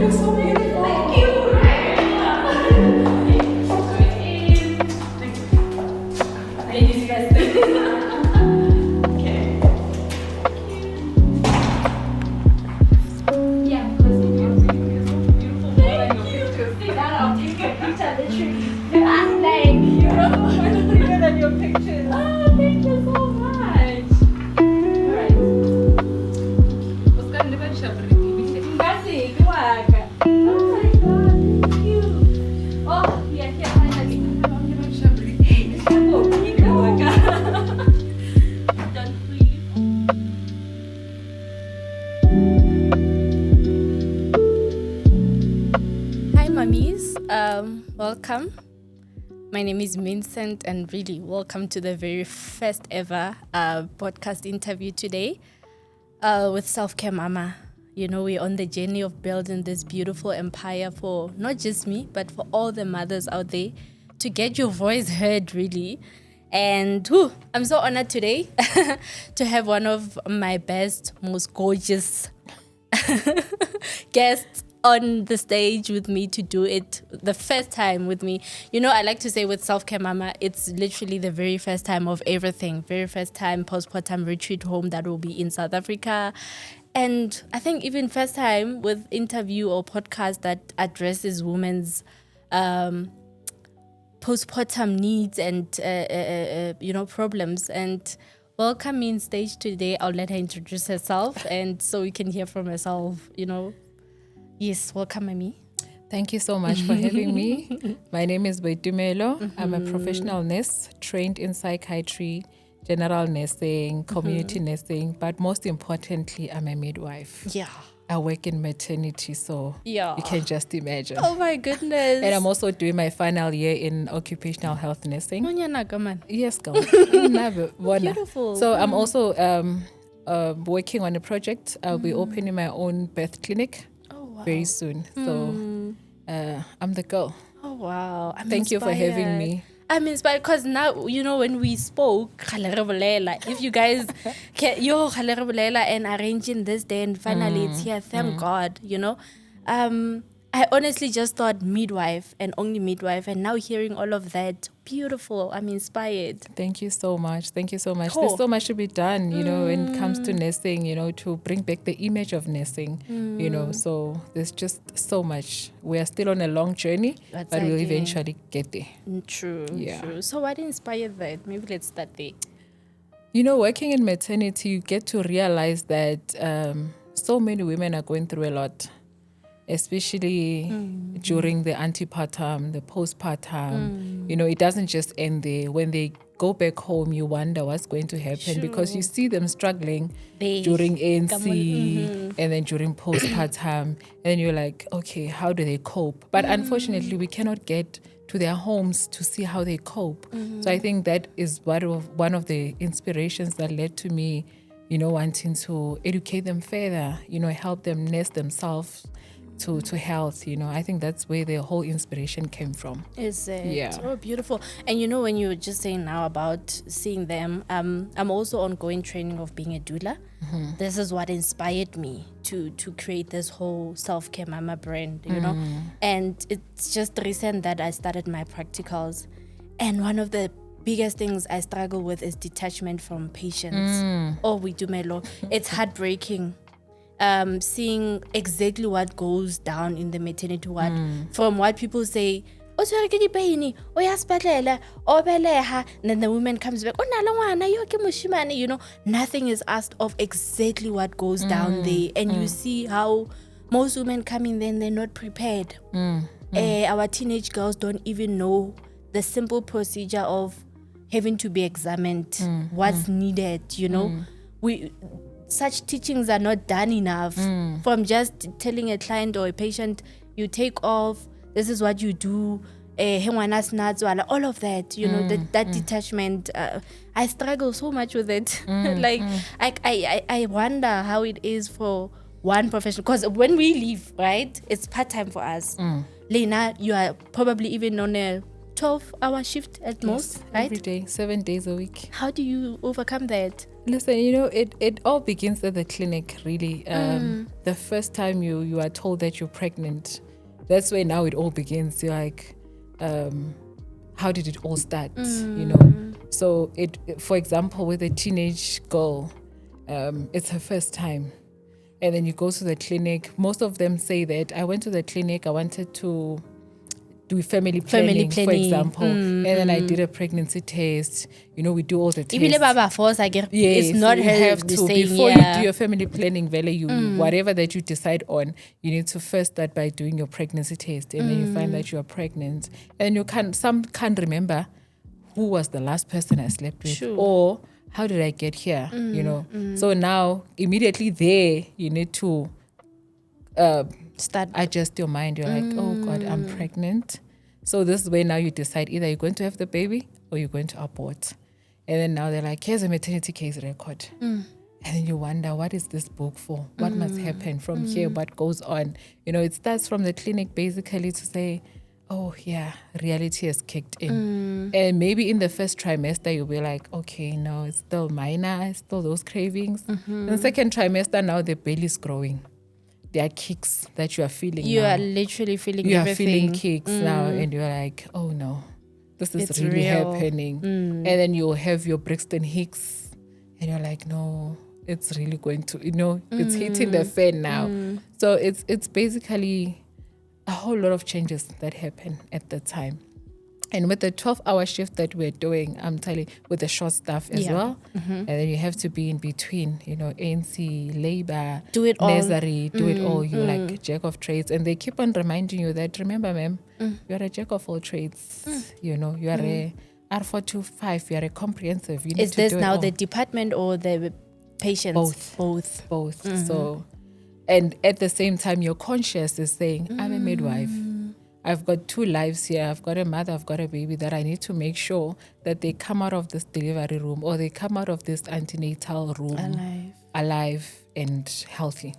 You're so beautiful. Thank you. Ladies first. Okay. Yeah, because you're so beautiful. Thank you. See that? I'll take a picture literally. Thank you. Much bigger than your pictures. Oh, thank you so much. Alright. Ngasi, kuwaka. Oh my god, thank you. Oh, we are here finally. Oh, kuwaka. Don't breathe. Hi, mummies. Welcome. My name is Vincent, and really welcome to the very first ever podcast interview today with SelfCare Mama. You know, we're on the journey of building this beautiful empire for not just me, but for all the mothers out there to get your voice heard, really. And I'm so honored today to have one of my best, most gorgeous guests on the stage with me to do it the first time with me. You know, I like to say with SelfCare Mama, it's literally the very first time of everything. Very first time postpartum retreat home that will be in South Africa. And I think even first time with interview or podcast that addresses women's postpartum needs and problems. And welcome me on stage today. I'll let her introduce herself, and so we can hear from herself. Yes, welcome, Mami. Thank you so much for having me. My name is Boitumelo. I'm a professional nurse trained in psychiatry, general nursing, community nursing, but most importantly, I'm a midwife. Yeah. I work in maternity, so you can just imagine. Oh my goodness. And I'm also doing my final year in occupational health nursing. Yes, girl. Beautiful. So I'm also working on a project. I'll be opening my own birth clinic very soon. So I'm the girl. Oh, wow. Thank you for having me. I'm inspired because now, when we spoke, if you guys and arranging this day and finally it's here, thank God, I honestly just thought midwife and only midwife, and now hearing all of that, beautiful. I'm inspired. Thank you so much. There's Cool. so much to be done, when it comes to nursing, to bring back the image of nursing, so there's just so much. We are still on a long journey, but we'll eventually get there. True, Yeah. true. So what inspired that? Maybe let's start there. Working in maternity, you get to realize that so many women are going through a lot, especially during the antepartum, the postpartum. It doesn't just end there. When they go back home, you wonder what's going to happen because you see them struggling during ANC and then during postpartum. And you're like, okay, how do they cope? But unfortunately, we cannot get to their homes to see how they cope. So I think that is one of the inspirations that led to me, wanting to educate them further, help them nurse themselves to health. I think that's where the whole inspiration came from. Is it? Yeah. Oh, beautiful. And when you were just saying now about seeing them, I'm also ongoing training of being a doula. This is what inspired me to create this whole SelfCare Mama brand, and it's just recent that I started my practicals. And one of the biggest things I struggle with is detachment from patients. Oh, we do, Melo. It's heartbreaking. Seeing exactly what goes down in the maternity ward, from what people say, and then the woman comes back, nothing is asked of exactly what goes down there. And you see how most women come in there and they're not prepared. Our teenage girls don't even know the simple procedure of having to be examined, what's needed, such teachings are not done enough. From just telling a client or a patient, you take off, this is what you do, all of that, that detachment. I struggle so much with it. I wonder how it is for one professional, because when we leave, right, it's part-time for us. Lena, you are probably even on a 12-hour shift at most, right? Every day, 7 days a week. How do you overcome that? Listen, it all begins at the clinic, really. The first time you are told that you're pregnant, that's where now it all begins. You're like, how did it all start? So for example, with a teenage girl, it's her first time. And then you go to the clinic. Most of them say that I went to the clinic, I wanted to do family planning, for example. And then I did a pregnancy test. We do all the tests. It's not you her have to. saying, Before you do your family planning, whatever that you decide on, you need to first start by doing your pregnancy test. And then you find that you are pregnant. And some can't remember who was the last person I slept with. Sure. Or how did I get here? So now immediately there you need to adjust your mind. You're like, oh God, I'm pregnant. So this is where now you decide either you're going to have the baby or you're going to abort. And then now they're like, here's a maternity case record. And then you wonder, what is this book for? What must happen from here? What goes on? It starts from the clinic basically to say, oh yeah, reality has kicked in. And maybe in the first trimester, you'll be like, okay, no, it's still minor, it's still those cravings. In the second trimester, now the belly's growing. There are kicks that you are feeling You now. are literally feeling You everything. are feeling kicks now, and you're like, oh no, this is It's really real. happening. And then you'll have your Brixton Hicks, and you're like, no, it's really going to, it's hitting the fan now. So it's basically a whole lot of changes that happen at the time. And with the 12-hour shift that we're doing, I'm telling you, with the short stuff as well. And then you have to be in between, ANC, labor, Do it all. nursery, do it all. You're like jack of trades. And they keep on reminding you that, remember, ma'am, you're a jack of all trades. You are a R425, you're a comprehensive. You need Is to this do it now all. the department or the patients? Both. So, and at the same time, your conscience is saying, I'm a midwife. I've got 2 lives here. I've got a mother, I've got a baby that I need to make sure that they come out of this delivery room or they come out of this antenatal room alive and healthy.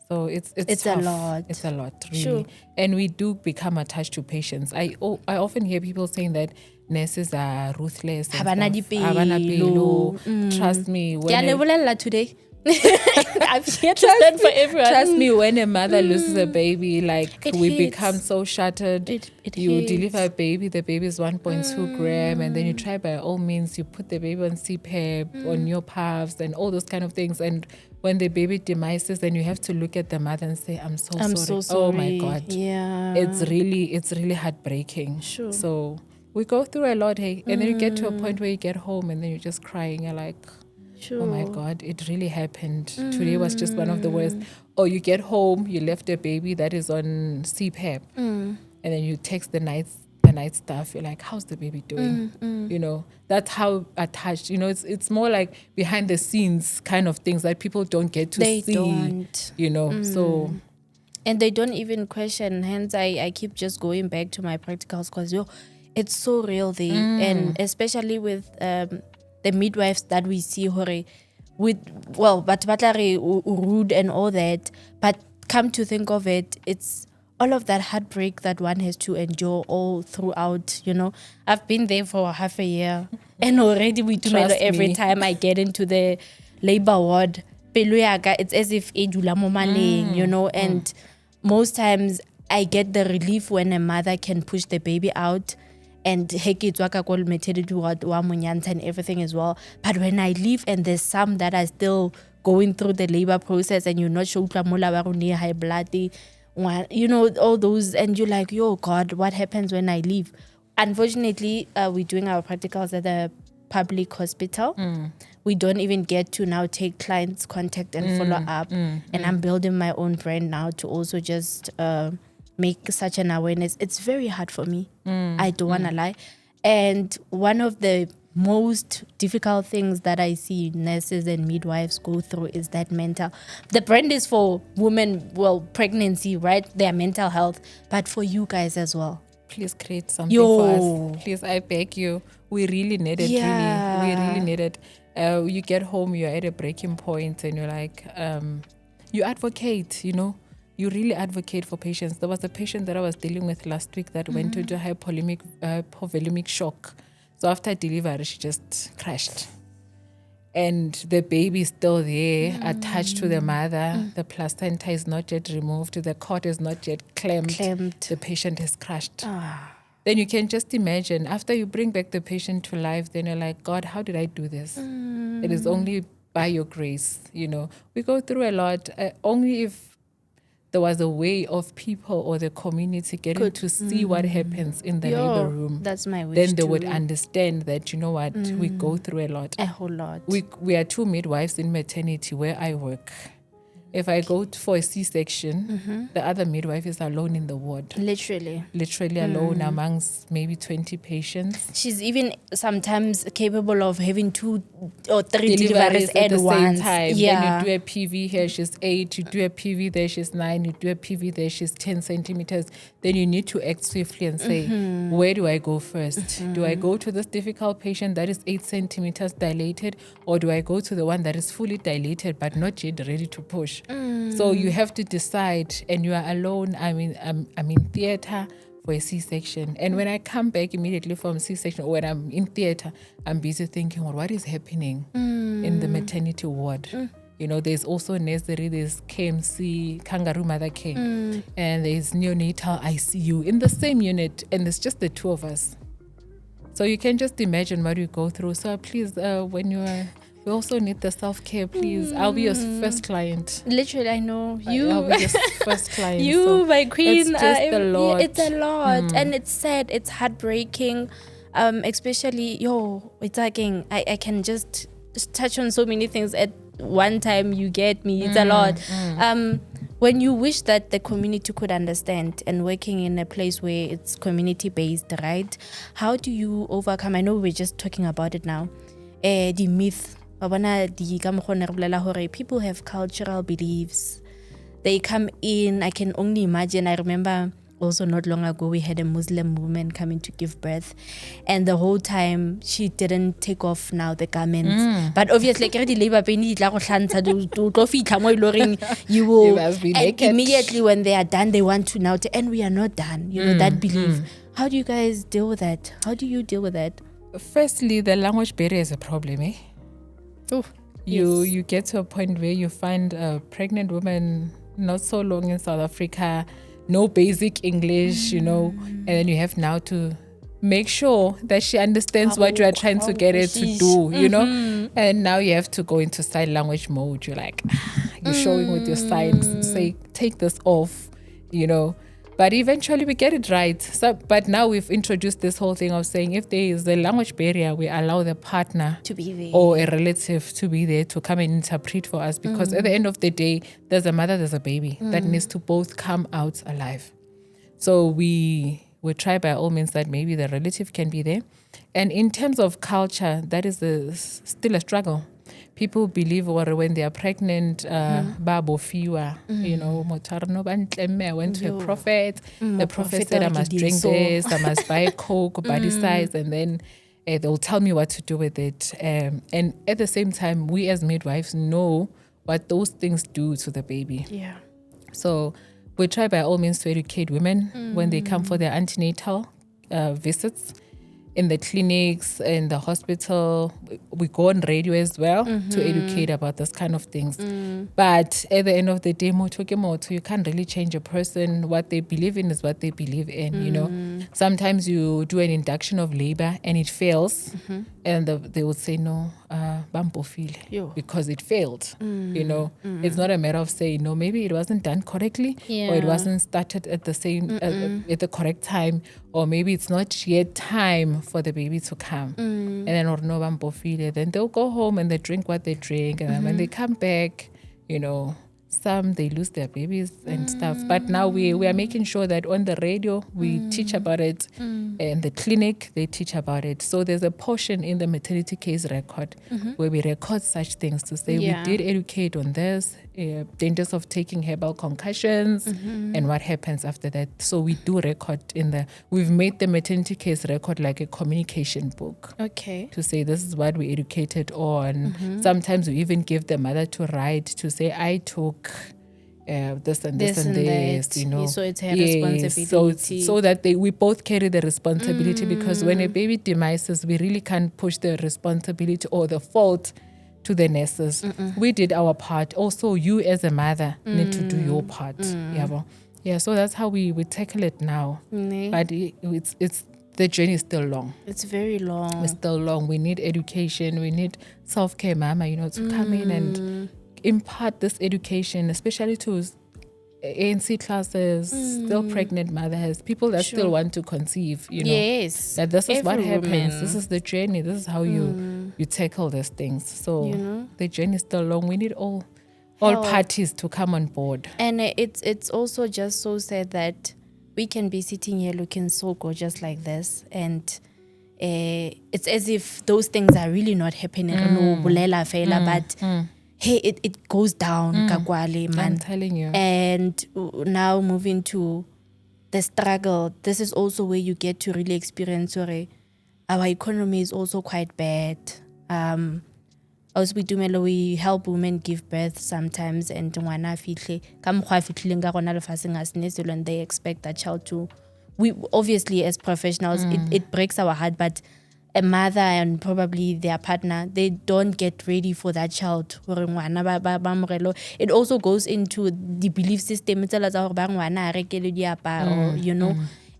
So it's a tough. lot. It's a lot, really. Sure. And we do become attached to patients. I often hear people saying that nurses are ruthless. and Habana stuff. dipelo. Habana pelo. Trust me. Ke a lebolela today. I'm here to stand for everyone. Trust me, when a mother loses a baby, It we hits. become so shattered. It You hits. deliver a baby, the baby is 1.2 gram, and then you try by all means, you put the baby on CPAP, on your puffs, and all those kind of things. And when the baby demises, then you have to look at the mother and say, I'm so sorry. Oh my God. Yeah. It's really heartbreaking. Sure. So we go through a lot, hey. And then you get to a point where you get home and then you're just crying. You're like, Sure. oh my God, it really happened. Today was just one of the worst. Or you get home, you left a baby that is on CPAP, and then you text the night staff. You're like, how's the baby doing? That's how attached. It's more like behind the scenes kind of things that people don't get to They see. don't. So And they don't even question. Hence, I keep just going back to my practicals because it's so real there, and especially with the midwives that we see, but rude and all that. But come to think of it, it's all of that heartbreak that one has to endure all throughout. I've been there for half a year, and already we do Trust every me. time I get into the labor ward. It's as if edula mo maleng, and most times I get the relief when a mother can push the baby out and maternity ward and everything as well. But when I leave and there's some that are still going through the labor process and you're not sure high blood, all those, and you're like, yo God, what happens when I leave? Unfortunately, we're doing our practicals at the public hospital. We don't even get to now take clients' contact and follow up. And I'm building my own brand now to also just make such an awareness. It's very hard for me. I don't want to lie. And one of the most difficult things that I see nurses and midwives go through is that mental. The brand is for women, pregnancy, right? Their mental health, but for you guys as well. please create something for us. Please, I beg you. We really need it, Yeah. really. We really need it. You get home, you're at a breaking point and you're like, you advocate, You really advocate for patients. There was a patient that I was dealing with last week that went into hypovolemic shock. So after delivery, she just crashed. and the baby is still there, attached to the mother. The placenta is not yet removed. The cord is not yet clamped. The patient is crushed. Then you can just imagine, after you bring back the patient to life, then you're like, God, how did I do this? It is only by your grace, We go through a lot. Only if there was a way of people or the community getting to see what happens in the labor room, that's my wish then they too. would understand that, we go through a lot. A whole lot. We are 2 midwives in maternity where I work. If I go for a C-section, the other midwife is alone in the ward. Literally Alone amongst maybe 20 patients. She's even sometimes capable of having 2 or 3 deliveries at the once. same time. Yeah. Then you do a PV here, she's 8. You do a PV there, she's 9. You do a PV there, she's 10 centimeters. Then you need to act swiftly and say, where do I go first? Do I go to this difficult patient that is 8 centimeters dilated, or do I go to the one that is fully dilated but not yet ready to push? So you have to decide, and you are alone. I'm in theater for a C-section, and when I come back immediately from C-section, or when I'm in theater, I'm busy thinking, well, what is happening in the maternity ward? There's also nursery, there's KMC, kangaroo mother care, and there's neonatal ICU in the same unit, and it's just the 2 of us. So you can just imagine what you go through. So please, we also need the self-care, please. I'll be your first client. Literally, I know. I'll be your first client. You, my queen. It's just a lot. Yeah, it's a lot. And it's sad. It's heartbreaking. Especially, it's like, I can just touch on so many things at one time. You get me. It's a lot. When you wish that the community could understand, and working in a place where it's community-based, right? How do you overcome? I know we're just talking about it now. The myth. People have cultural beliefs. They come in. I can only imagine. I remember also not long ago we had a Muslim woman coming to give birth, and the whole time she didn't take off now the garments. But obviously, you will. And immediately when they are done, they want to now. And we are not done. That belief. How do you guys deal with that? How do you deal with that? Firstly, the language barrier is a problem, eh? You get to a point where you find a pregnant woman not so long in South Africa, no basic English, and then you have now to make sure that she understands what you are trying to get her to do, and now you have to go into sign language mode. You're like, you're showing with your signs, say, take this off, But eventually we get it right. But now we've introduced this whole thing of saying if there is a language barrier, we allow the partner to be there, or a relative to be there to come and interpret for us. Because at the end of the day, there's a mother, there's a baby that needs to both come out alive. So we try by all means that maybe the relative can be there. And in terms of culture, that is still a struggle. People believe when they are pregnant, babofiwa, I went to a prophet. The prophet said I must drink this, I must buy Coke, body size, and then they'll tell me what to do with it. And at the same time, we as midwives know what those things do to the baby. Yeah. So we try by all means to educate women when they come for their antenatal visits. In the clinics, in the hospital, we go on radio as well to educate about this kind of things. But at the end of the day, you can't really change a person. What they believe in is what they believe in, Sometimes you do an induction of labor and it fails, and they would say, no, because it failed, It's not a matter of saying, no, maybe it wasn't done correctly, or it wasn't started at the same, at the correct time, or maybe it's not yet time for the baby to come. And then they'll go home and they drink what they drink, and then when they come back, some they lose their babies and stuff. But now we are making sure that on the radio we teach about it, and the clinic they teach about it. So there's a portion in the maternity case record where we record such things to say we did educate on this, dangers of taking herbal concussions and what happens after that. So we do record we've made the maternity case record like a communication book. Okay. To say this is what we educated on. Sometimes we even give the mother to write to say, I took this and this and this, So it's her responsibility. So that we both carry the responsibility, because when a baby demises, we really can't push the responsibility or the fault to the nurses. We did our part. Also, you as a mother need to do your part. Yeah, so that's how we tackle it now. But it's the journey is still long. It's very long. It's still long. We need education. We need self-care mama, to come in and impart this education, especially to ANC classes, still pregnant mothers, people that still want to conceive, Yes. that this is what Every happens. woman. This is the journey. This is how you tackle these things. So the journey is still long. We need all parties to come on board. And it's also just so sad that we can be sitting here looking so gorgeous like this, and it's as if those things are really not happening. But hey, it goes down, kakwale, man. I'm telling you. And now moving to the struggle, this is also where you get to really experience our economy is also quite bad. As we do, we help women give birth sometimes, and when they expect that child to. We obviously, as professionals, it breaks our heart, but a mother and probably their partner, they don't get ready for that child. It also goes into the belief system.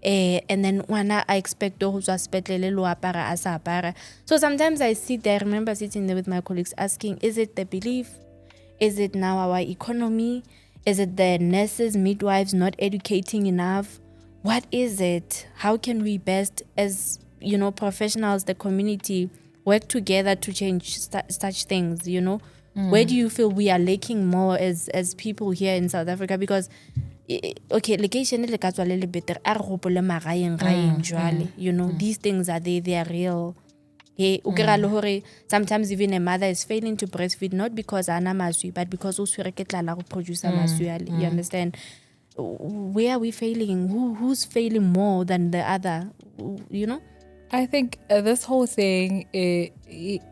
And then I expect so sometimes I sit there, I remember sitting there with my colleagues asking, is it the belief? Is it now our economy? Is it the nurses, midwives not educating enough? What is it? How can we best, as professionals, the community, work together to change such things? Where do you feel we are lacking more as people here in South Africa? Because location le ka tswa le better a re gopole magaeng jwale, these things are they are real. Sometimes even a mother is failing to breastfeed not because ana maswi, but because o swere ke tlala go produce maswi. You understand? Where are we failing? Who's failing more than the other? I think this whole thing, it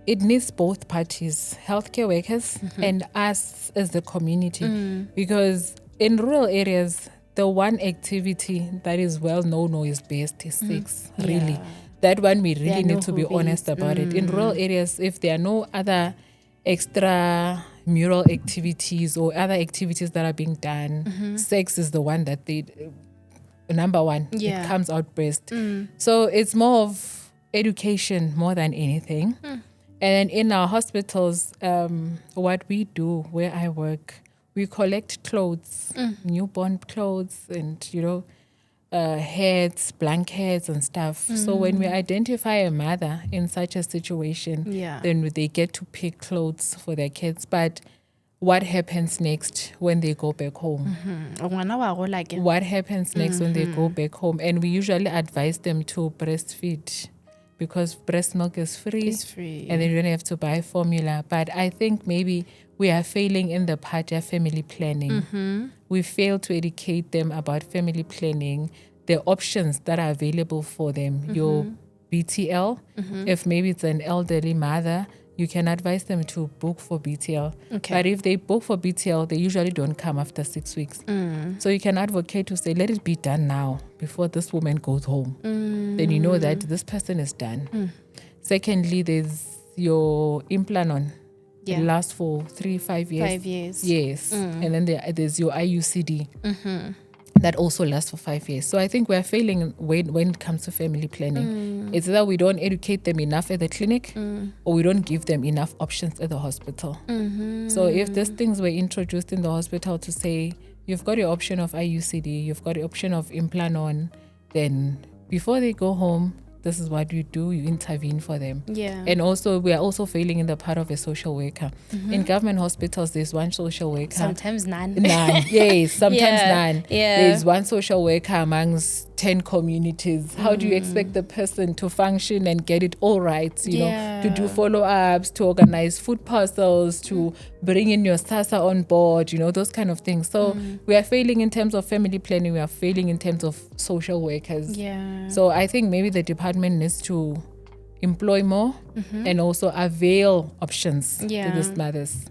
needs both parties, healthcare workers and us as the community. Because in rural areas, the one activity that is well known or is best is sex, really. That one we really need to be honest about it. In rural areas, if there are no other extra mural activities or other activities that are being done, sex is the one that number one, it comes out best. So it's more of education more than anything. And in our hospitals, what we do where I work, we collect clothes, newborn clothes, and heads, blankets and stuff. So when we identify a mother in such a situation, then they get to pick clothes for their kids. But what happens next when they go back home? What happens next when they go back home? And we usually advise them to breastfeed, because breast milk is free. It's free. And then you don't have to buy formula. But I think maybe we are failing in the part of family planning. We fail to educate them about family planning, the options that are available for them. Your BTL, if maybe it's an elderly mother, you can advise them to book for BTL. But if they book for BTL, they usually don't come after 6 weeks. So you can advocate to say, let it be done now before this woman goes home. Then you know that this person is done. Secondly, there's your implanon. It lasts for 3-5 years. 5 years. Yes. And then there's your IUCD. That also lasts for 5 years. So I think we're failing when it comes to family planning. It's that we don't educate them enough at the clinic, or we don't give them enough options at the hospital. So if these things were introduced in the hospital to say, you've got your option of IUCD, you've got the option of implanon, then before they go home, this is what you do, you intervene for them. And also, we are also failing in the part of a social worker. In government hospitals, there's one social worker. Sometimes none. Yes, sometimes none. Yeah. There's one social worker amongst 10 communities. How do you expect the person to function and get it all right? You know, to do follow-ups, to organize food parcels, to bring in your SASA on board, those kind of things. So we are failing in terms of family planning. We are failing in terms of social workers. So I think maybe the department needs to employ more and also avail options to these mothers.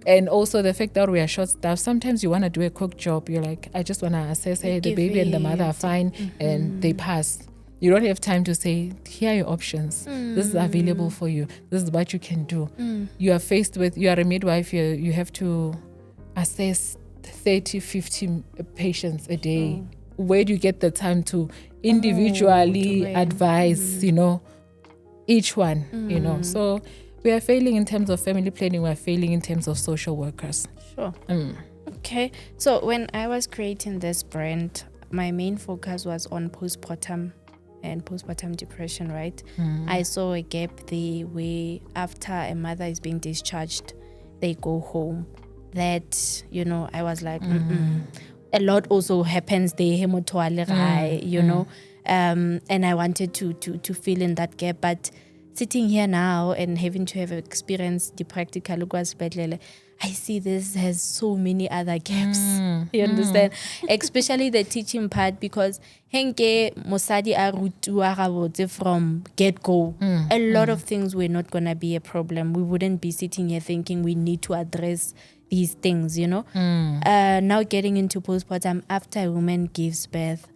And also the fact that we are short staffed, sometimes you want to do a quick job. You're like, I just want to assess, hey, the baby and the mother are fine, and they pass. You don't have time to say, here are your options. This is available for you. This is what you can do. You are faced with, you are a midwife, you have to assess 30, 50 patients a day. Where do you get the time to individually advise, each one, So we are failing in terms of family planning. We are failing in terms of social workers. Sure. Okay. So when I was creating this brand, my main focus was on postpartum and postpartum depression, right? I saw a gap there where after a mother is being discharged, they go home. That, I was like, a lot also happens there, and I wanted to fill in that gap. But sitting here now and having to have experienced the practical, I see this has so many other gaps. You understand? Especially the teaching part, because henke mosadi a rutiwa gabotse from get-go. A lot of things were not going to be a problem. We wouldn't be sitting here thinking we need to address these things, Now getting into postpartum after a woman gives birth,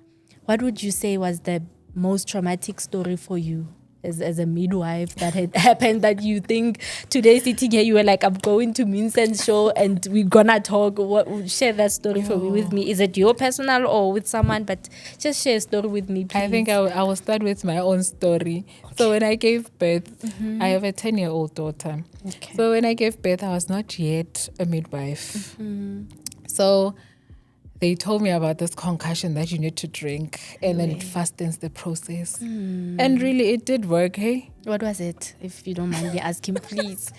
what would you say was the most traumatic story for you as a midwife that had happened, that you think today sitting here you were like, I'm going to Vincent's show and we're gonna talk? Share that story with me. Is it your personal or with someone? But just share a story with me, please. I think I will start with my own story. Okay. So when I gave birth, I have a 10-year-old daughter. Okay. So when I gave birth, I was not yet a midwife. So they told me about this concussion that you need to drink, and then it fastens the process. And really, it did work, hey? What was it, if you don't mind me asking, please?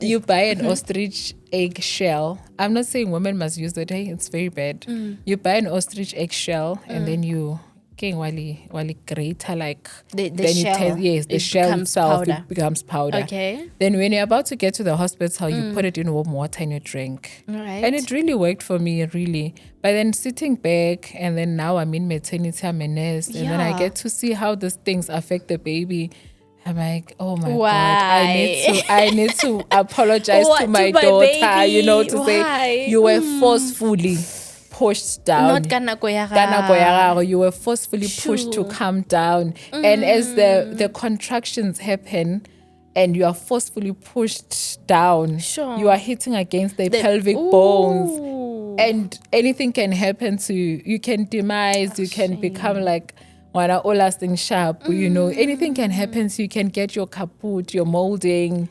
You buy an ostrich egg shell. I'm not saying women must use it, hey? It's very bad. You buy an ostrich egg shell, and then you wali grater, like the shell. The shell itself powder. It becomes powder. Okay. Then when you're about to get to the hospital, you put it in warm water and you drink. Right. And it really worked for me, really. But then sitting back, and then now I'm in maternity, I'm a nurse, and then I get to see how these things affect the baby. I'm like, oh my God, I need to apologize to my daughter, baby? To say you were forcefully pushed down. Not kanako ya gago. You were forcefully pushed to calm down. And as the contractions happen and you are forcefully pushed down, you are hitting against the pelvic bones. And anything can happen to you. You can demise, you can become like wana all lasting sharp, anything can happen. So you can get your kaput, your molding,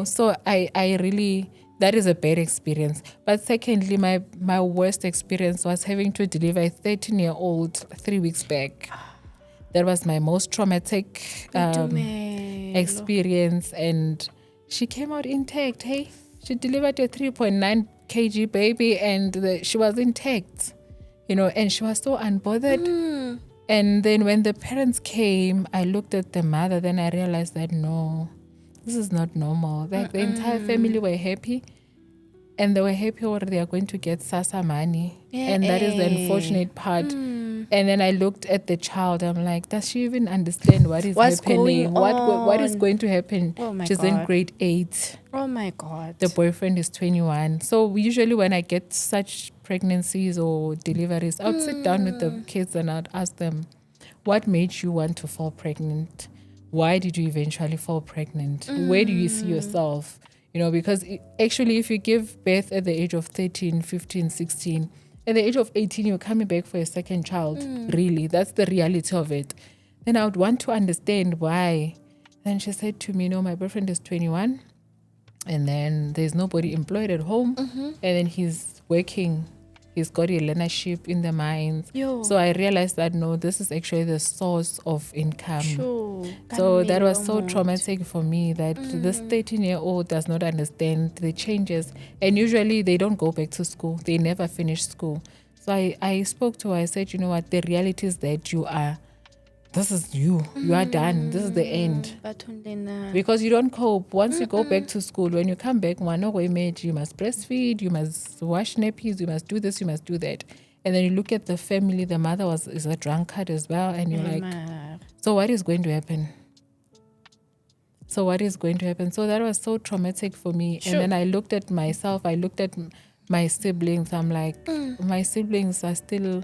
So I really, that is a bad experience. But secondly, my worst experience was having to deliver a 13-year-old 3 weeks back. That was my most traumatic experience. And she came out intact, hey? She delivered a 3.9 kg baby and she was intact, and she was so unbothered. And then when the parents came, I looked at the mother, then I realized that no, this is not normal. Like the entire family were happy, and they were happy or they are going to get SASSA money. And that is the unfortunate part. And then I looked at the child, I'm like, does she even understand what is happening? What is going to happen? She's in grade 8. Oh my God. The boyfriend is 21. So usually when I get such pregnancies or deliveries, I would sit down with the kids and I'd ask them, what made you want to fall pregnant? Why did you eventually fall pregnant? Where do you see yourself? Because actually if you give birth at the age of 13, 15, 16, at the age of 18, you're coming back for a second child. Really, that's the reality of it. Then I would want to understand why. Then she said to me, my boyfriend is 21 and then there's nobody employed at home. And then he's working. He's got a learnership in the mines. So I realized that, no, this is actually the source of income. So that was so traumatic for me that this 13-year-old does not understand the changes. And usually they don't go back to school. They never finish school. So I spoke to her. I said, you know what, the reality is that this is you. You are done. This is the end. Because you don't cope. Once you go back to school, when you come back, you must breastfeed, you must wash nappies, you must do this, you must do that. And then you look at the family, the mother is a drunkard as well, and you're like, so what is going to happen? So that was so traumatic for me. And then I looked at myself, I looked at my siblings. I'm like, my siblings are still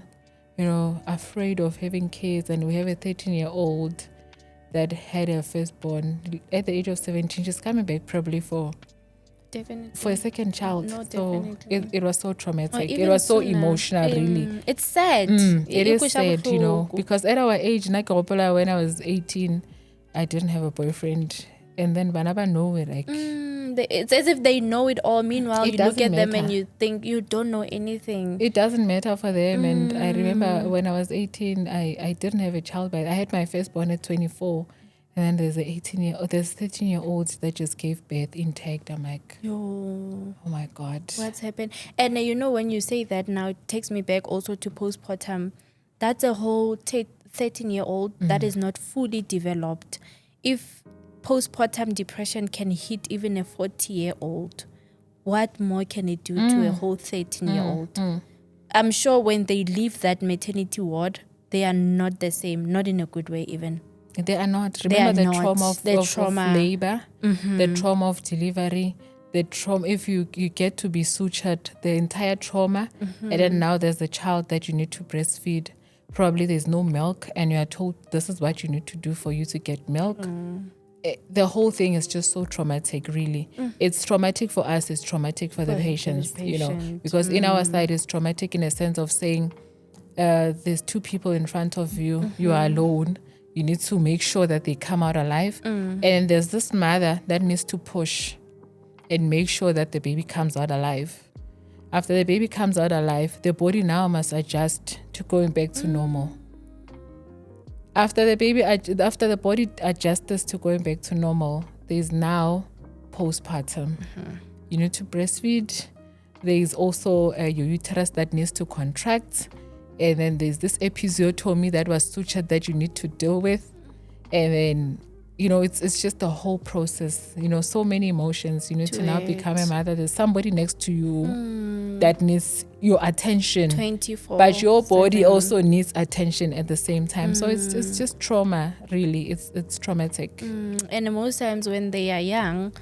afraid of having kids, and we have a 13-year-old that had her firstborn at the age of 17. She's coming back probably for a second child. No, so definitely. it was so traumatic. It even was so sooner. emotional, really. It's sad. It is sad, because at our age, when I was 18, I didn't have a boyfriend. And then Banaba know it, like... it's as if they know it all. Meanwhile, you look at them matter. and you think you don't know anything. It doesn't matter for them. And I remember when I was 18, I didn't have a child, but I had my firstborn at 24. And then there's 13-year-olds that just gave birth intact. I'm like, Yo, oh my God. what's happened? And when you say that now, it takes me back also to postpartum. That's a whole 13-year-old that is not fully developed. If postpartum depression can hit even a 40-year-old, what more can it do to a whole 13-year-old? I'm sure when they leave that maternity ward, they are not the same, not in a good way even. They are not. Remember the trauma of labor, the trauma of delivery, the trauma, if you get to be sutured, the entire trauma, and then now there's a child that you need to breastfeed. Probably there's no milk, and you are told this is what you need to do for you to get milk. The whole thing is just so traumatic, really. It's traumatic for us, it's traumatic for the patients, because in our side it's traumatic in a sense of saying there's two people in front of you, you are alone, you need to make sure that they come out alive. And there's this mother that needs to push and make sure that the baby comes out alive. After the baby comes out alive, the body now must adjust to going back to normal. After the body adjusts to going back to normal, there's now postpartum. You need to breastfeed. There is also your uterus that needs to contract. And then there's this episiotomy that was sutured that you need to deal with. And then, it's just the whole process. So many emotions. You need to now become a mother. There's somebody next to you that needs your attention. 24. But your body also needs attention at the same time. So it's just trauma, really. It's traumatic. And most times when they are young,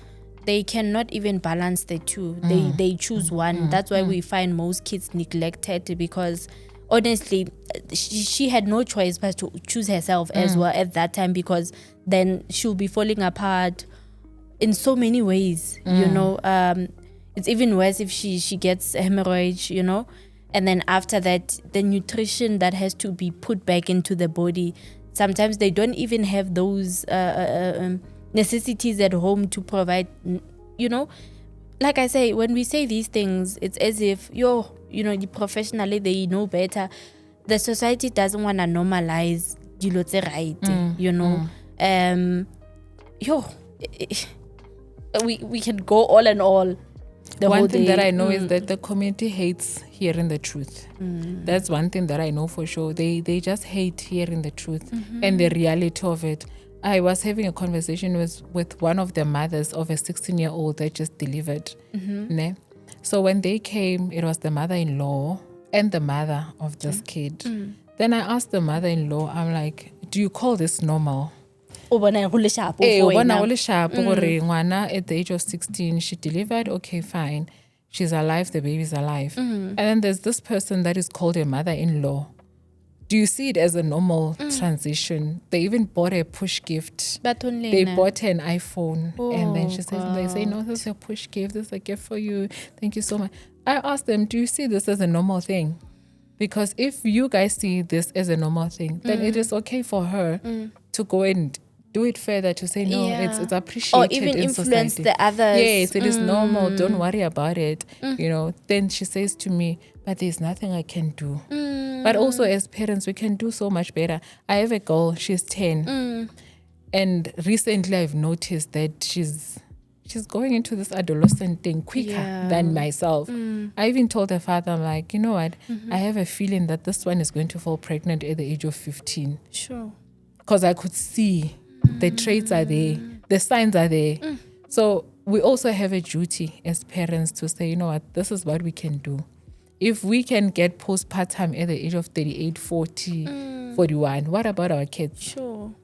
they cannot even balance the two. They choose one. That's why we find most kids neglected, because honestly, she had no choice but to choose herself as well at that time, because then she'll be falling apart in so many ways, It's even worse if she gets hemorrhage, and then after that, the nutrition that has to be put back into the body. Sometimes they don't even have those necessities at home to provide, Like I say, when we say these things, it's as if professionally they know better. The society doesn't want to normalize dilo tse right, we can go all and all. One thing that I know is that the community hates hearing the truth. That's one thing that I know for sure. They just hate hearing the truth and the reality of it. I was having a conversation with one of the mothers of a 16-year-old that just delivered. So when they came, it was the mother-in-law and the mother of this kid. Then I asked the mother-in-law, I'm like, do you call this normal? At the age of 16, she delivered, okay, fine. She's alive, the baby's alive. And then there's this person that is called a mother-in-law. Do you see it as a normal transition? They even bought a push gift. They bought an iPhone. And then they say, no, this is a push gift. This is a gift for you. Thank you so much. I asked them, do you see this as a normal thing? Because if you guys see this as a normal thing, then it is okay for her to go and do it further, to say, no, it's appreciated or even in influence society. the others. Yes, it is normal. Don't worry about it. Then she says to me, but there's nothing I can do. But also as parents, we can do so much better. I have a girl, she's 10. And recently I've noticed that she's going into this adolescent thing quicker than myself. I even told her father, I'm like, you know what? I have a feeling that this one is going to fall pregnant at the age of 15. Sure. Because I could see the traits are there, the signs are there. So we also have a duty as parents to say, you know what, this is what we can do. If we can get postpartum at the age of 38, 40, 41, what about our kids? Sure.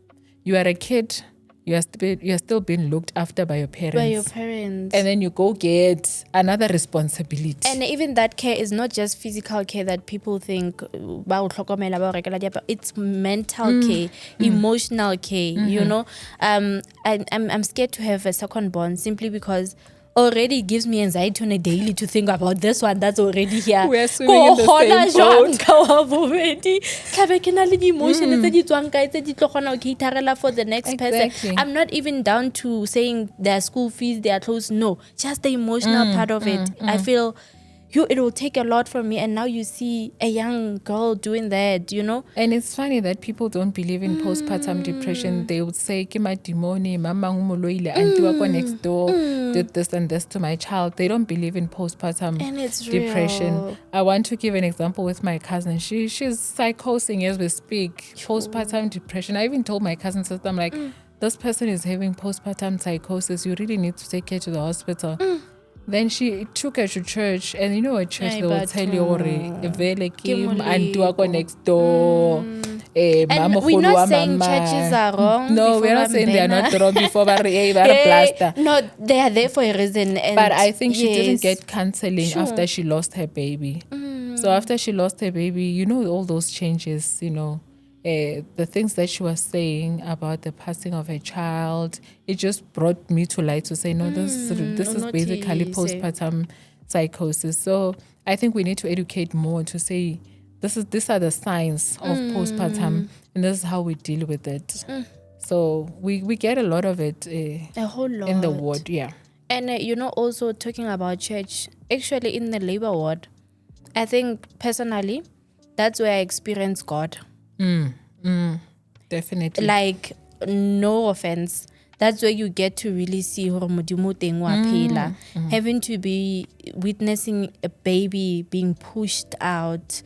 You are a kid, you're still being looked after by your parents. By your parents. And then you go get another responsibility. And even that care is not just physical care that people think it's mental care, emotional care, you know. I'm scared to have a second born simply because already it gives me anxiety on a daily to think about this one that's already here. We're swimming in the same boat. For the next person. I'm not even down to saying their school fees, their clothes. No, just the emotional part of it. I feel it will take a lot from me, and now you see a young girl doing that, you know. And it's funny that people don't believe in postpartum depression. They would say, "Kima demoni, mama ngumuloile, auntie wako next door did this and this to my child." They don't believe in postpartum And it's depression. real. I want to give an example with my cousin. She's psychosing as we speak. Postpartum depression. I even told my cousin sister, I'm like, this person is having postpartum psychosis. You really need to take her to the hospital. Then she took her to church, and you know at church they will tell you, auntie wako next door. And we're not saying churches are wrong. No, we're not saying they are not wrong before plaster. No, they are there for a reason. And but I think she didn't get counseling after she lost her baby. So after she lost her baby, you know, all those changes, you know, the things that she was saying about the passing of her child, it just brought me to light to say, no, this is basically postpartum psychosis. So I think we need to educate more to say, these are the signs of postpartum, and this is how we deal with it. So we get a lot of it a whole lot in the ward, yeah. And you know, also talking about church, actually in the labor ward, I think personally that's where I experienced God. Definitely. Like, no offense, that's where you get to really see having to be witnessing a baby being pushed out,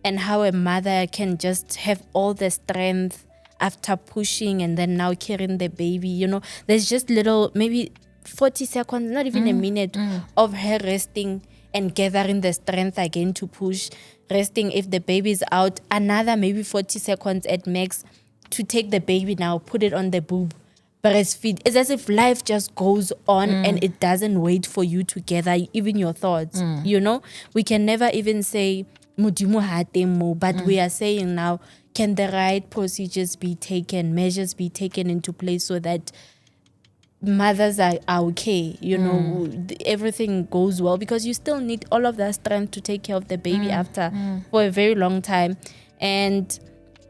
and how a mother can just have all the strength after pushing and then now carrying the baby. You know, there's just little, maybe 40 seconds, not even a minute, of her resting and gathering the strength again to push, resting if the baby is out, another maybe 40 seconds at max to take the baby now, put it on the boob, breastfeed. It's as if life just goes on and it doesn't wait for you to gather even your thoughts. You know, we can never even say Mudimu hatemo, but we are saying now, can the right procedures be taken, measures be taken into place so that mothers are okay, you know, everything goes well, because you still need all of that strength to take care of the baby after for a very long time. And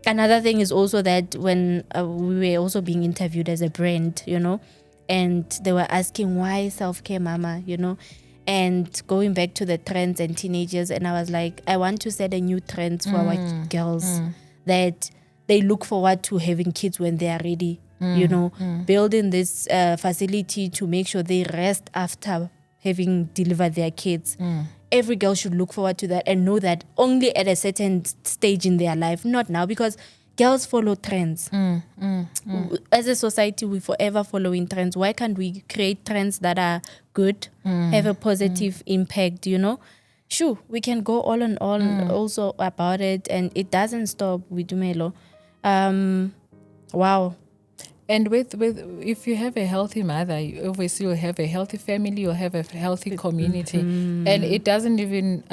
another thing is also that when we were also being interviewed as a brand, you know, and they were asking why SelfCare Mama, you know, and going back to the trends and teenagers, and I was like, I want to set a new trend for our girls that they look forward to having kids when they are ready. You know, building this facility to make sure they rest after having delivered their kids. Every girl should look forward to that and know that only at a certain stage in their life, not now, because girls follow trends. As a society, we forever following trends. Why can't we create trends that are good, have a positive impact, you know? Sure, we can go all and all also about it, and it doesn't stop with Dumelo. Wow. And with if you have a healthy mother, obviously you'll have a healthy family, you'll have a healthy community. And it doesn't even,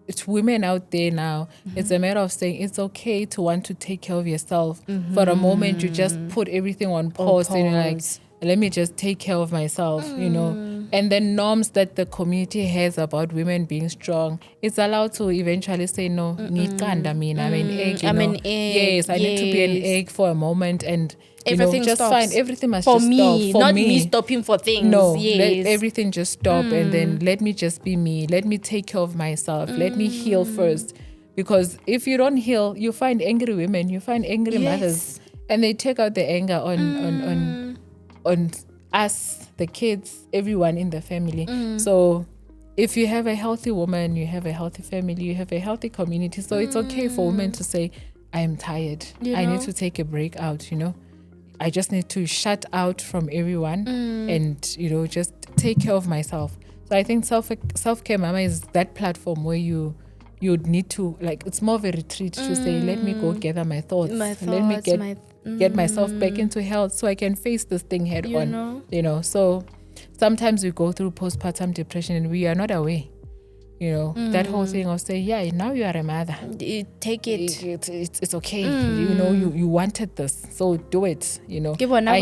it's women out there now, it's a matter of saying it's okay to want to take care of yourself. For a moment, you just put everything on pause. And you're like, let me just take care of myself, you know. And the norms that the community has about women being strong, it's allowed to eventually say, no, I'm an egg. I'm an egg. Yes, I need to be an egg for a moment, and everything just stops. fine. Everything must for just me, stop. For not me, me stopping for things. no, yes. let everything just stop, and then let me just be me. Let me take care of myself. Let me heal first. Because if you don't heal, you find angry women, you find angry mothers, and they take out the anger on us, the kids, everyone in the family. So if you have a healthy woman, you have a healthy family, you have a healthy community. So it's okay for women to say, I am tired. I need to take a break out, you know. I just need to shut out from everyone and, you know, just take care of myself. So I think SelfCare Mama is that platform where you'd need to, like, it's more of a retreat to say, let me go gather my thoughts. Let me get get myself back into health so I can face this thing head on. So sometimes we go through postpartum depression and we are not aware. That whole thing of saying, yeah, now you are a mother. Take it. It's okay. You wanted this, so do it. I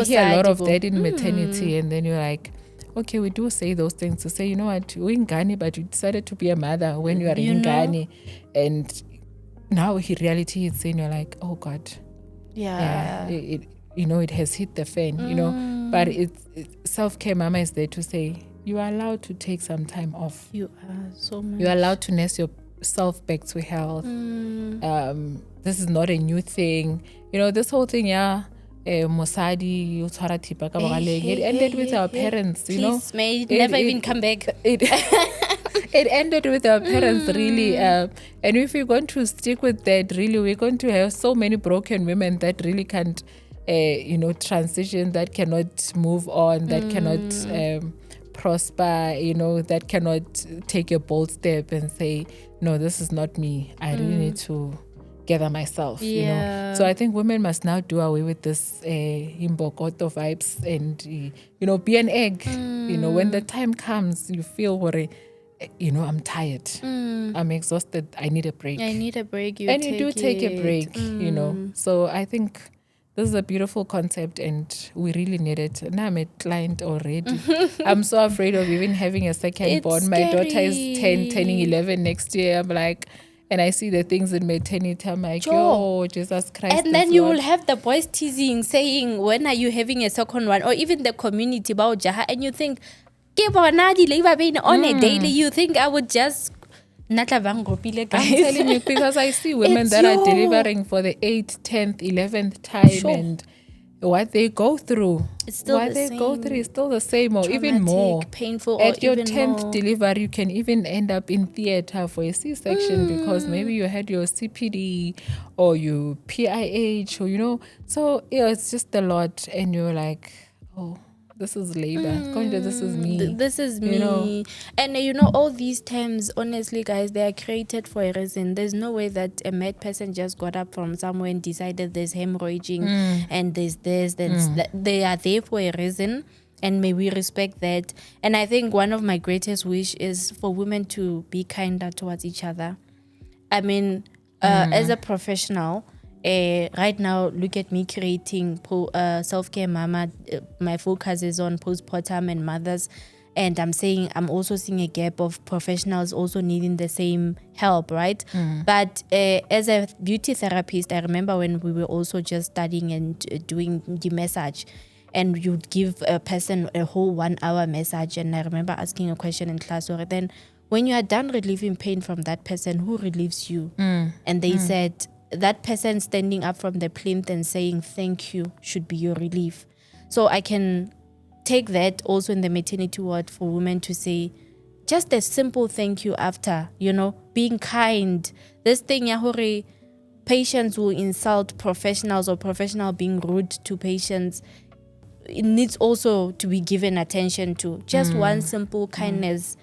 hear a lot of that in maternity, and then you're like, okay, we do say those things to say, you know what, we're in Ghani, but you decided to be a mother when you are in Ghani. And now reality is saying, you're like, oh God. Yeah. It has hit the fan, but self-care mama is there to say, you are allowed to take some time off. You are so much. You're allowed to nurse yourself back to health. This is not a new thing. This whole thing, Mosadi, it ended with our parents, Please, may it never even come back. It ended with our parents, really. And if we're going to stick with that, really, we're going to have so many broken women that really can't, transition, that cannot move on, that cannot prosper, that cannot take a bold step and say, no, this is not me. I really need to gather myself. So I think women must now do away with this imbokoto vibes and be an egg. When the time comes, you feel worried. I'm tired. I'm exhausted. I need a break. You do take a break. So I think this is a beautiful concept and we really need it. Now I'm a client already. I'm so afraid of even having a second born. My daughter is turning 11 next year. I'm like, and I see the things in maternity. I'm like, oh, Jesus Christ. And then you will have the boys teasing, saying, when are you having a second one? Or even the community about Jaha. And you think, on a daily, you think I would just... I'm telling you, because I see women that are delivering for the 8th, 10th, 11th time and what they go through. It's still what the they same. go through is still the same or Traumatic, even more. Painful, at your even 10th more. delivery, you can even end up in theater for a C-section because maybe you had your CPD or your PIH or, so it's just a lot and you're like, oh, this is labor. This is me. This is me. And all these terms, honestly, guys, they are created for a reason. There's no way that a mad person just got up from somewhere and decided there's hemorrhaging and there's this. They are there for a reason. And may we respect that. And I think one of my greatest wish is for women to be kinder towards each other. I mean, as a professional... right now, look at me creating self-care mama. My focus is on postpartum and mothers, and I'm also seeing a gap of professionals also needing the same help, right? But as a beauty therapist, I remember when we were also just studying and doing the massage, and you'd give a person a whole 1 hour massage, and I remember asking a question in class, or then when you are done relieving pain from that person, who relieves you? And they said, that person standing up from the plinth and saying thank you should be your relief. So I can take that also in the maternity ward for women to say just a simple thank you after, being kind. This thing, Yahore, patients will insult professionals or professional being rude to patients. It needs also to be given attention to. Just one simple kindness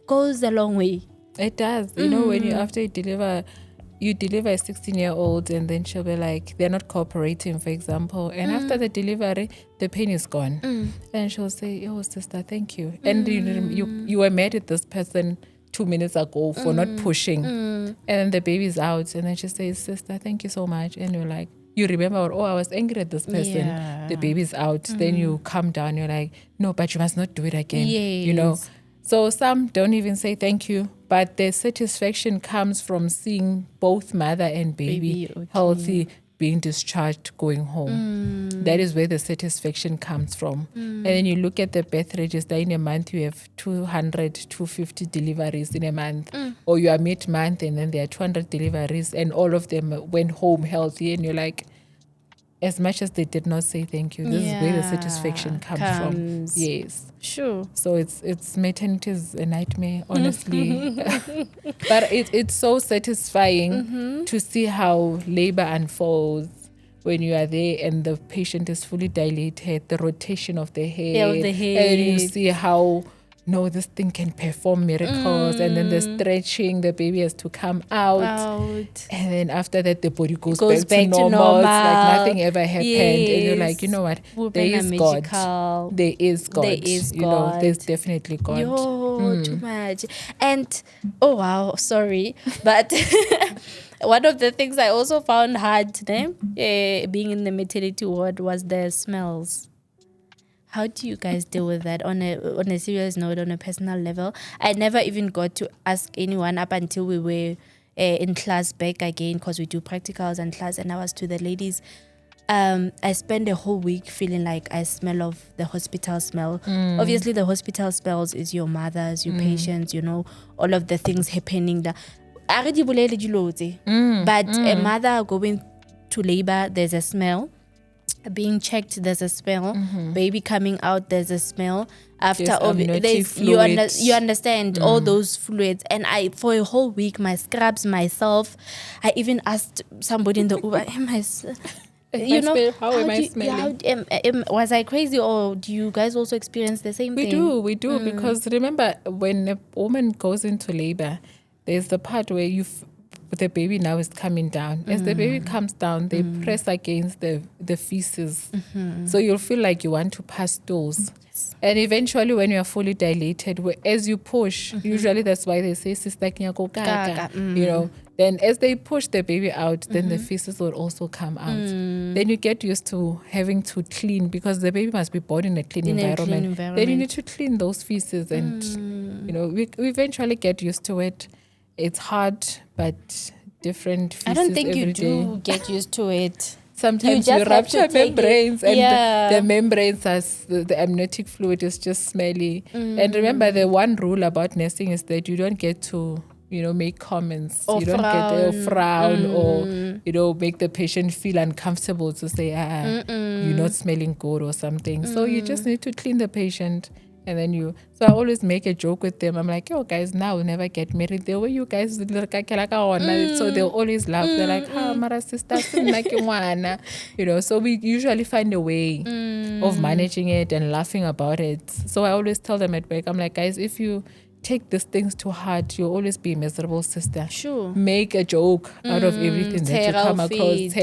goes a long way. It does. When after you deliver a 16-year-old and then she'll be like, they're not cooperating, for example. And after the delivery, the pain is gone. And she'll say, oh, sister, thank you. And you were mad at this person 2 minutes ago for not pushing. And then the baby's out. And then she says, sister, thank you so much. And you're like, you remember, I was angry at this person. Yeah. The baby's out. Then you calm down. You're like, no, but you must not do it again. Yes. So some don't even say thank you, but the satisfaction comes from seeing both mother and baby healthy, being discharged, going home. That is where the satisfaction comes from. And then you look at the birth register, in a month you have 200, 250 deliveries in a month. Or you are mid-month and then there are 200 deliveries and all of them went home healthy and you're like, as much as they did not say thank you, this is where the satisfaction comes from. Yes. Sure. So it's maternity is a nightmare, honestly. But it's so satisfying to see how labor unfolds when you are there and the patient is fully dilated, the rotation of the head. Yeah, of the head. And you see how no, this thing can perform miracles, and then the stretching, the baby has to come out. And then after that, the body goes back to normal. It's like nothing ever happened. And you're like, you know what? There is God. There is God. There is you know, God. there's definitely God. Too much. And oh wow, sorry, but one of the things I also found hard being in the maternity ward was the smells. How do you guys deal with that on a serious note, on a personal level? I never even got to ask anyone up until we were in class back again, because we do practicals and class, and I was to the ladies. I spent a whole week feeling like I smell of the hospital smell. Obviously, the hospital smells is your mothers, your patients, you know, all of the things happening there. But a mother going to labor, there's a smell. Being checked, there's a smell. Baby coming out, there's a smell. After you understand all those fluids. And I, for a whole week, my scrubs, myself, I even asked somebody in the Uber, how am I smelling? Was I crazy, or do you guys also experience the same thing? We do, because remember, when a woman goes into labor, there's the part where the baby now is coming down. As the baby comes down, they press against the feces. So you'll feel like you want to pass stools. And eventually, when you are fully dilated, as you push, usually that's why they say, sister kinyako gaga, you know. Then as they push the baby out, then the feces will also come out. Then you get used to having to clean, because the baby must be born in a clean environment. Then you need to clean those feces, and you know, we eventually get used to it. It's hard, but different feces. I don't think every you do day. get used to it. Sometimes you rupture membranes, and the membranes, the amniotic fluid is just smelly. And remember, the one rule about nursing is that you don't get to, you know, make comments. Or you don't get to frown or, you know, make the patient feel uncomfortable to say, you're not smelling good or something. So you just need to clean the patient. And then so I always make a joke with them. I'm like, yo, guys, now we'll never get married. The way you guys, so they'll always laugh. They're like, Mara sister, you know, so we usually find a way of managing it and laughing about it. So I always tell them at work, I'm like, guys, if you take these things to heart, you'll always be a miserable sister. Sure. Make a joke out of everything that you come across.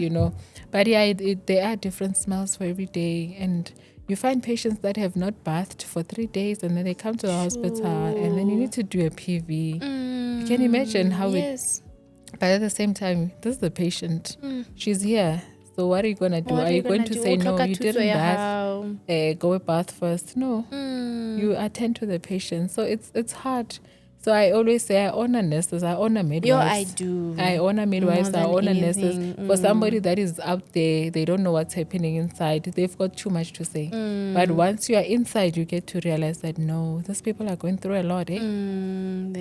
You know. But yeah, there are different smells for every day. And you find patients that have not bathed for 3 days, and then they come to the hospital, and then you need to do a PV. You can imagine how but at the same time, this is the patient. She's here. So what are you going to do? Are you going to say, no, you didn't bath? Go bath first. No. You attend to the patient. So it's hard. So I always say I honor nurses, I honor midwives. I do. I honor midwives, I honor nurses. For somebody that is out there, they don't know what's happening inside. They've got too much to say. But once you are inside, you get to realize that, no, these people are going through a lot.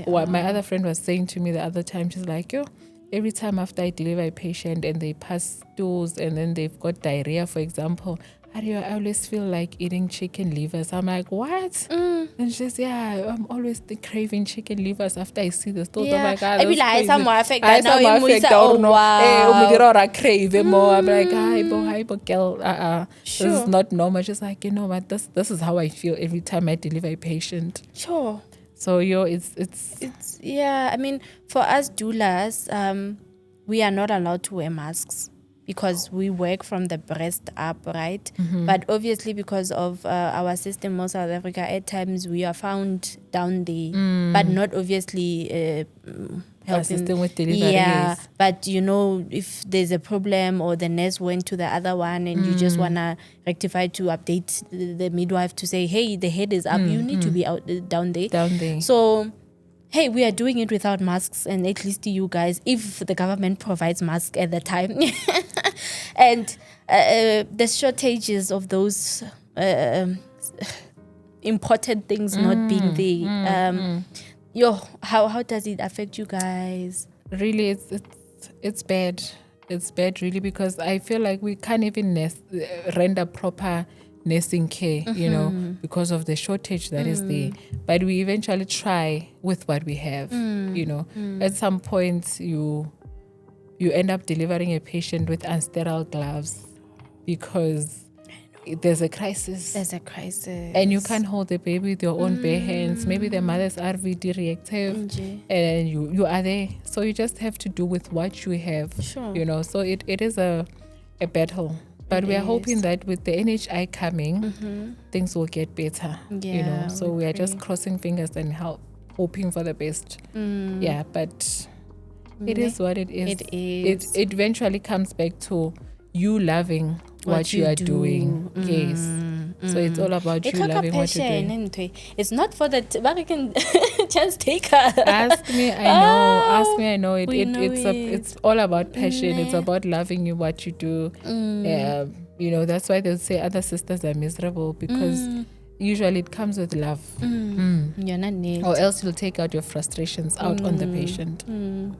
What my other friend was saying to me the other time, she's like, yo, every time after I deliver a patient and they pass stools and then they've got diarrhea, for example, I always feel like eating chicken livers. I'm like, what? And she says, yeah, I'm always craving chicken livers after I see the stools. I'm like, I be like, I'm like, hi, girl. This is not normal. She's like, you know what? This is how I feel every time I deliver a patient. Sure. So it's I mean, for us doulas, we are not allowed to wear masks, because we work from the breast up, right? But obviously, because of our system in South Africa, at times we are found down there, but not obviously helping with delivery. Yeah, but you know, if there's a problem or the nurse went to the other one and you just wanna rectify to update the midwife to say, hey, the head is up, you need to be out down there. So, hey, we are doing it without masks, and at least you guys, if the government provides masks at the time, and the shortages of those important things not being there. How does it affect you guys? Really, it's bad. It's bad, really, because I feel like we can't even render proper nursing care, you know, because of the shortage that is there. But we eventually try with what we have, you know. At some point, you end up delivering a patient with unsterile gloves because there's a crisis. There's a crisis. And you can't hold the baby with your own bare hands. Maybe the mother's RVD reactive, and you are there. So you just have to do with what you have. Sure. You know, so it is a battle. But we are hoping that with the NHI coming, things will get better. You know, so we are just crossing fingers and hoping for the best. Yeah, but it is what it is. It is. It eventually comes back to you loving what you are doing. Yes. So it's all about you loving what you're doing. It's not for the but you can just take her. Ask me, I know. It's all about passion. It's about loving you what you do. You know, that's why they'll say other sisters are miserable, because usually it comes with love. You're not needed. Or else you'll take out your frustrations out on the patient.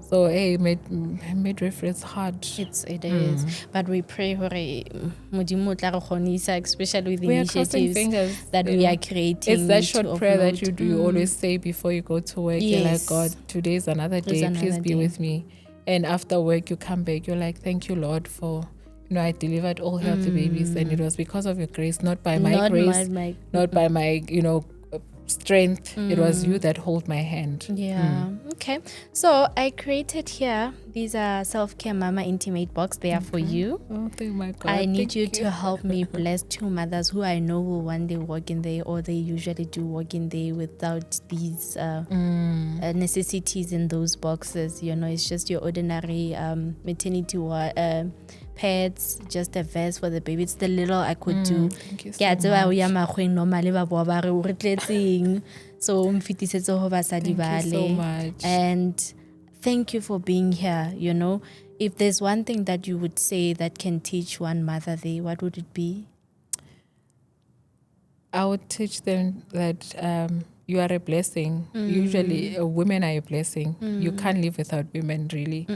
So hey, midwifery is hard. It is. But we pray for especially with the initiatives that we are creating. It's that short prayer that you do. You always say before you go to work. You're like, God, today is another day. Please be with me. And after work, you come back. You're like, thank you, Lord, for... You know, I delivered all healthy babies, and it was because of your grace, not by my grace, not by my, strength. It was you that hold my hand. Yeah. Okay. So I created here. These are Self-Care Mama Intimate Box. They are for you. Oh, thank my God. I need you to help me bless 2 mothers who I know will one day walk in there, or they usually do walk in there without these necessities in those boxes. You know, it's just your ordinary maternity pads, just a vest for the baby. It's the little I could do. Thank you so much. And thank you for being here. You know, if there's one thing that you would say that can teach one mother there, what would it be? I would teach them that you are a blessing. Usually women are a blessing. You can't live without women, really.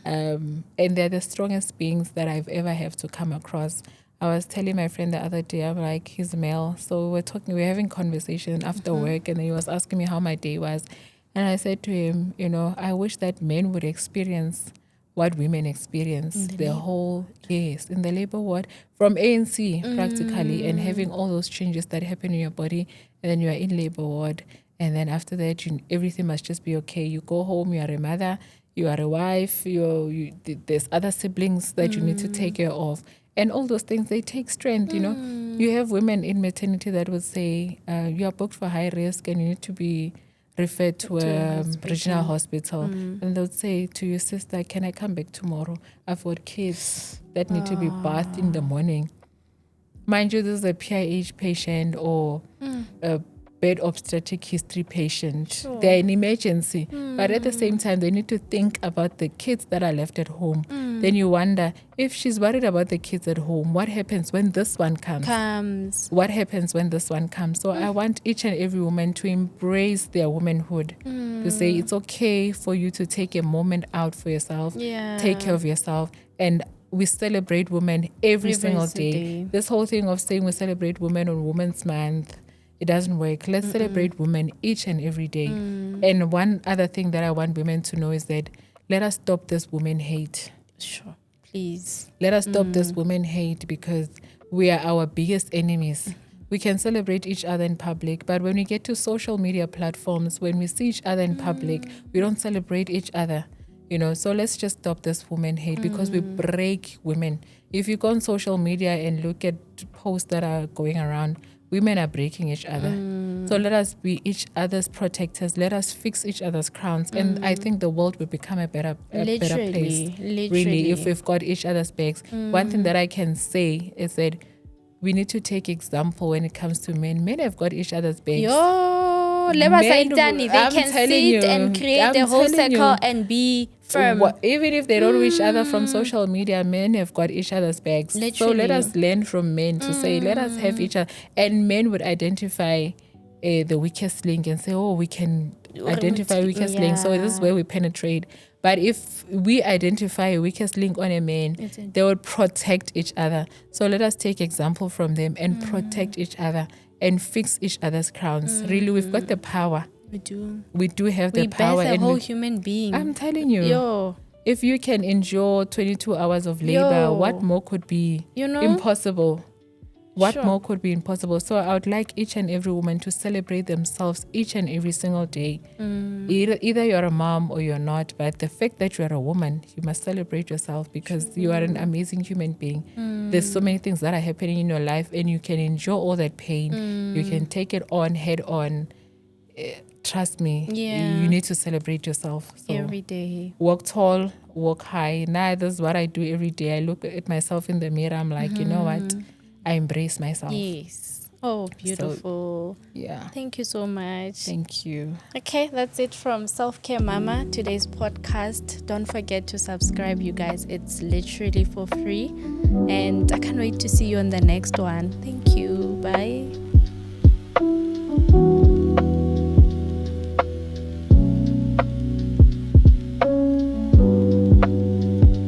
And they're the strongest beings that I've ever have to come across. I was telling my friend the other day, I'm like, he's male. So we're having conversation after work, and he was asking me how my day was. And I said to him, you know, I wish that men would experience what women experience in the labor ward, from ANC practically, and having all those changes that happen in your body, and then you are in labor ward, and then after that everything must just be okay. You go home, you are a mother, you are a wife, there's other siblings that you need to take care of, and all those things, they take strength. You know, you have women in maternity that would say you are booked for high risk and you need to be referred to a regional hospital, and they'll say to your sister, can I come back tomorrow? I've got kids that need to be bathed in the morning. Mind you, this is a PIH patient or a bed obstetric history patient. Sure. They're an emergency, but at the same time, they need to think about the kids that are left at home. Then you wonder, if she's worried about the kids at home, what happens when this one comes? What happens when this one comes? So I want each and every woman to embrace their womanhood, to say it's okay for you to take a moment out for yourself, take care of yourself, and we celebrate women every single day. This whole thing of saying we celebrate women on Women's Month, it doesn't work. Let's celebrate women each and every day. And one other thing that I want women to know is that let us stop this woman hate. Sure, please. Let us stop this woman hate, because we are our biggest enemies. We can celebrate each other in public, but when we get to social media platforms, when we see each other in public, we don't celebrate each other. You know, so let's just stop this woman hate, because we break women. If you go on social media and look at posts that are going around, women are breaking each other. So let us be each other's protectors. Let us fix each other's crowns. And I think the world will become a better place. Really, if we've got each other's backs. One thing that I can say is that we need to take example when it comes to men. Men have got each other's backs. They can sit and create the whole circle and be firm. Even if they don't know each other from social media, men have got each other's backs. Literally. So let us learn from men to say, let us have each other. And men would identify the weakest link and say, oh, we can identify weakest link. So this is where we penetrate. But if we identify a weakest link on a man, they will protect each other. So let us take example from them and protect each other and fix each other's crowns. Really, we've got the power. We do. We do have the power. We birth a whole human being. I'm telling you. If you can endure 22 hours of labor, what more could be impossible? What Sure. more could be impossible? So I would like each and every woman to celebrate themselves each and every single day. Either you're a mom or you're not, but the fact that you're a woman, you must celebrate yourself because you are an amazing human being. There's so many things that are happening in your life and you can endure all that pain. You can take it on head on. Trust me, Yeah. you need to celebrate yourself. So Every day. walk tall, walk high. Nah, this is what I do every day. I look at myself in the mirror. I'm like, you know what? I embrace myself. Yes. Oh, beautiful. Yeah. Thank you so much. Thank you. Okay, that's it from Self-Care Mama, today's podcast. Don't forget to subscribe, you guys. It's literally for free. And I can't wait to see you on the next one. Thank you. Bye.